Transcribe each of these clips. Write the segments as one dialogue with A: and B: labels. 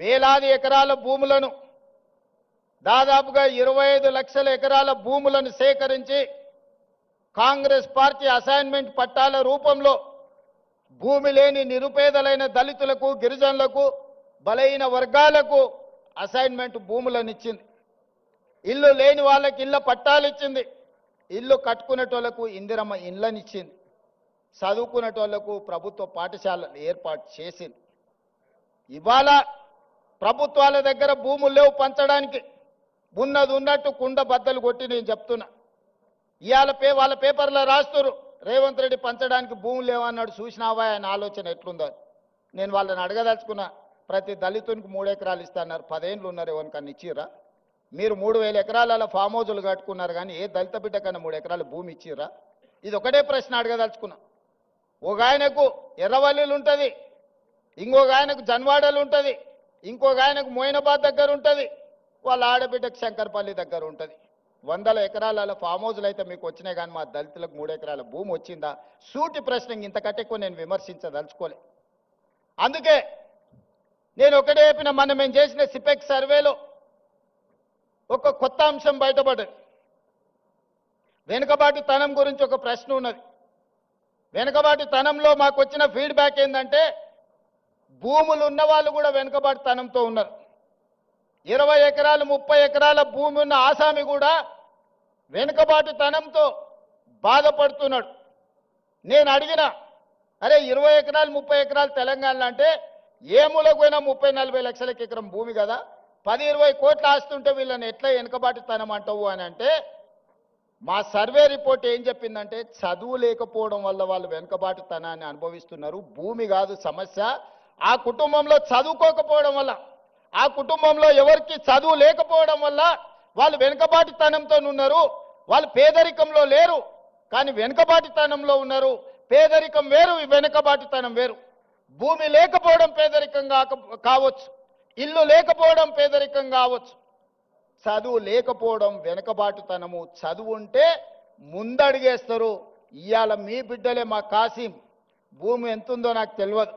A: వేలాది ఎకరాల భూములను దాదాపుగా 25 లక్షల ఎకరాల భూములను సేకరించి కాంగ్రెస్ పార్టీ అసైన్మెంట్ పట్టాల రూపంలో భూమి లేని నిరుపేదలైన దళితులకు గిరిజనులకు బలహీన వర్గాలకు అసైన్మెంట్ భూములను ఇచ్చింది. ఇల్లు లేని వాళ్ళకి ఇళ్ళ పట్టాలు ఇచ్చింది. ఇల్లు కట్టుకునేటోళ్లకు ఇందిరమ్మ ఇళ్ళని ఇచ్చింది. చదువుకునేటోళ్లకు ప్రభుత్వ పాఠశాలలు ఏర్పాటు చేసింది. ఇవాళ ప్రభుత్వాల దగ్గర భూములు లేవు పంచడానికి. ఉన్నది ఉన్నట్టు కుండ బద్దలు కొట్టి నేను చెప్తున్నా. ఇవాళ వాళ్ళ పేపర్లో రాస్తున్నారు రేవంత్ రెడ్డి పంచడానికి భూములు లేవన్నాడు. చూసినావా ఆయన ఆలోచన ఎట్లుందో. నేను వాళ్ళని అడగదలుచుకున్నా. ప్రతి దళితునికి 3 ఎకరాలు ఇస్తాన్నారు. 10 ఏళ్ళు ఉన్నారు, ఎవరికన్నా ఇచ్చిర్రా? మీరు 3000 ఎకరాల ఫామ్ హౌజులు కట్టుకున్నారు, కానీ ఏ దళిత బిడ్డ కన్నా 3 ఎకరాల భూమి ఇచ్చిర్రా? ఇది ఒకటే ప్రశ్న అడగదలుచుకున్నా. ఒక ఆయనకు ఎర్రవల్లిలు ఉంటుంది, ఇంకొక ఆయనకు జన్వాడలు ఉంటుంది, ఇంకొక ఆయనకు మోయినాబాద్ దగ్గర ఉంటుంది, వాళ్ళ ఆడబిడ్డకు శంకర్పల్లి దగ్గర ఉంటుంది. 100 ఎకరాల ఫామ్ హౌజులు అయితే మీకు వచ్చినాయి, కానీ మా దళితులకు 3 ఎకరాల భూమి వచ్చిందా? సూటి ప్రశ్న. ఇంతకంటే ఎక్కువ నేను విమర్శించదలుచుకోలే. అందుకే నేను ఒకటే చెప్పిన, మనం మేము చేసిన సిపెక్ సర్వేలో ఒక కొత్త అంశం బయటపడ్డది. వెనుకబాటుతనం గురించి ఒక ప్రశ్న ఉన్నది. వెనుకబాటుతనంలో మాకు వచ్చిన ఫీడ్బ్యాక్ ఏంటంటే భూములు ఉన్న వాళ్ళు కూడా వెనుకబాటుతనంతో ఉన్నారు. 20 ఎకరాలు 30 ఎకరాల భూమి ఉన్న ఆసామి కూడా వెనుకబాటుతనంతో బాధపడుతున్నాడు. నేను అడిగిన, అరే 20 ఎకరాలు 30 ఎకరాలు తెలంగాణలో అంటే ఏ మూలకు పోయినా 30-40 లక్షలకి ఎకరం భూమి కదా, 10-20 కోట్ల ఆస్తుంటే వీళ్ళని ఎట్లా వెనుకబాటుతనం అంటావు అని అంటే, మా సర్వే రిపోర్ట్ ఏం చెప్పిందంటే చదువు లేకపోవడం వల్ల వాళ్ళు వెనుకబాటుతనాన్ని అనుభవిస్తున్నారు. భూమి కాదు సమస్య, ఆ కుటుంబంలో చదువుకోకపోవడం వల్ల, ఆ కుటుంబంలో ఎవరికి చదువు లేకపోవడం వల్ల వాళ్ళు వెనుకబాటుతనంతో ఉన్నారు. వాళ్ళు పేదరికంలో లేరు, కానీ వెనుకబాటుతనంలో ఉన్నారు. పేదరికం వేరు, వెనుకబాటుతనం వేరు. భూమి లేకపోవడం పేదరికం కావచ్చు, ఇల్లు లేకపోవడం పేదరికం కావచ్చు, చదువు లేకపోవడం వెనుకబాటుతనము. చదువు ఉంటే ముందడిగేస్తారు. ఇవాళ మీ బిడ్డలే మా కాసిం, భూమి ఎంతుందో నాకు తెలియదు,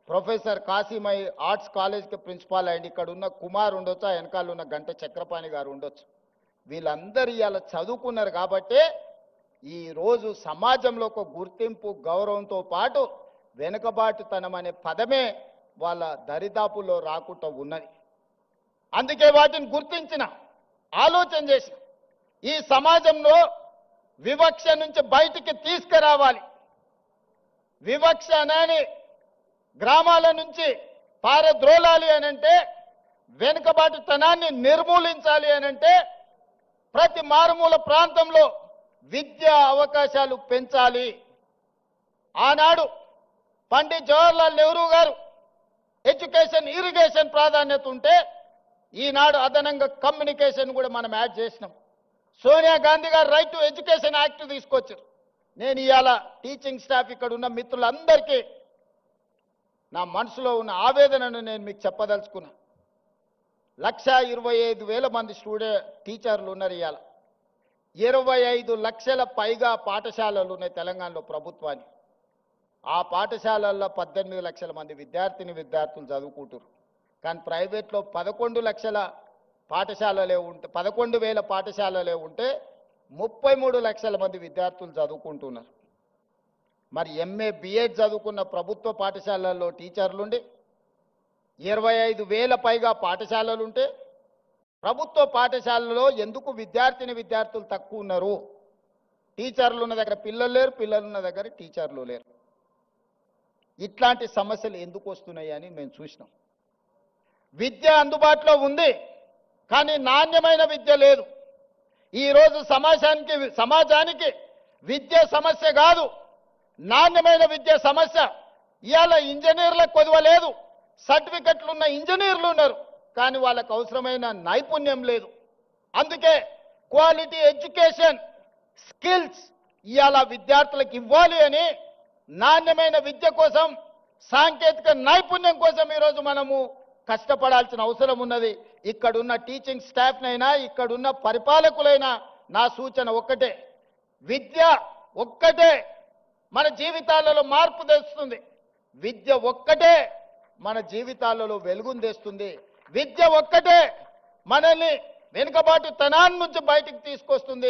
A: ప్రొఫెసర్ కాసిం ఆర్ట్స్ కాలేజ్కి ప్రిన్సిపాల్ అయ్యింది. ఇక్కడ ఉన్న కుమార్ ఉండొచ్చు, ఆ వెనకాల ఉన్న గంట చక్రపాణి గారు ఉండొచ్చు. వీళ్ళందరూ ఇవాళ చదువుకున్నారు కాబట్టే ఈరోజు సమాజంలో ఒక గుర్తింపు గౌరవంతో పాటు వెనుకబాటుతనం అనే పదమే వాళ్ళ దరిదాపుల్లో రాకుండా ఉన్నది. అందుకే వాటిని గుర్తించిన, ఆలోచన చేసిన, ఈ సమాజంలో వివక్ష నుంచి బయటికి తీసుకురావాలి. వివక్ష అనేది గ్రామాల నుంచి పారద్రోలాలి అనంటే, వెనుకబాటుతనాన్ని నిర్మూలించాలి అనంటే ప్రతి మారుమూల ప్రాంతంలో విద్యా అవకాశాలు పెంచాలి. ఆనాడు పండిత్ జవహర్లాల్ నెహ్రూ గారు ఎడ్యుకేషన్ ఇరిగేషన్ ప్రాధాన్యత ఉంటే, ఈనాడు అదనంగా కమ్యూనికేషన్ కూడా మనం యాడ్ చేసినాం. సోనియా గాంధీ గారు రైట్ టు ఎడ్యుకేషన్ యాక్ట్ తీసుకొచ్చారు. నేను ఇవాళ టీచింగ్ స్టాఫ్ ఇక్కడ ఉన్న మిత్రులందరికీ నా మనసులో ఉన్న ఆవేదనను నేను మీకు చెప్పదలుచుకున్నా. 1,25,000 మంది టీచర్లు ఉన్నారు. ఇవాళ 25 లక్షల పైగా పాఠశాలలు ఉన్నాయి తెలంగాణలో ప్రభుత్వానికి. ఆ పాఠశాలల్లో 18 లక్షల మంది విద్యార్థులు చదువుకుంటారు. కానీ ప్రైవేట్లో 11 లక్షల పాఠశాలలే ఉంటే, 11,000 పాఠశాలలే ఉంటే 33 లక్షల మంది విద్యార్థులు చదువుకుంటున్నారు. మరి ఎంఏ బిఎడ్ చదువుకున్న ప్రభుత్వ పాఠశాలల్లో టీచర్లుండి 25,000 పైగా పాఠశాలలుంటే ప్రభుత్వ పాఠశాలలో ఎందుకు విద్యార్థులు తక్కువ ఉన్నారు? టీచర్లు ఉన్న దగ్గర పిల్లలు లేరు, పిల్లలు ఉన్న దగ్గర టీచర్లు లేరు. ఇట్లాంటి సమస్యలు ఎందుకు వస్తున్నాయి అని మేము చూసినాం. విద్య అందుబాటులో ఉంది, కానీ నాణ్యమైన విద్య లేదు. ఈరోజు సమాజానికి విద్య సమస్య కాదు, నాణ్యమైన విద్య సమస్య. ఇవాళ ఇంజనీర్లకు కొదువ లేదు, సర్టిఫికెట్లు ఉన్న ఇంజనీర్లు ఉన్నారు, కానీ వాళ్ళకు అవసరమైన నైపుణ్యం లేదు. అందుకే క్వాలిటీ ఎడ్యుకేషన్ స్కిల్స్ ఇవాళ విద్యార్థులకు ఇవ్వాలి అని, నాణ్యమైన విద్య కోసం, సాంకేతిక నైపుణ్యం కోసం ఈరోజు మనము కష్టపడాల్సిన అవసరం ఉన్నది. ఇక్కడున్న టీచింగ్ స్టాఫ్నైనా, ఇక్కడున్న పరిపాలకులైనా నా సూచన ఒక్కటే, విద్య ఒక్కటే మన జీవితాలలో మార్పు తెస్తుంది. విద్య ఒక్కటే మన జీవితాలలో వెలుగుందేస్తుంది. విద్య ఒక్కటే మనల్ని వెనుకబాటు తనాన్ని నుంచి బయటికి తీసుకొస్తుంది.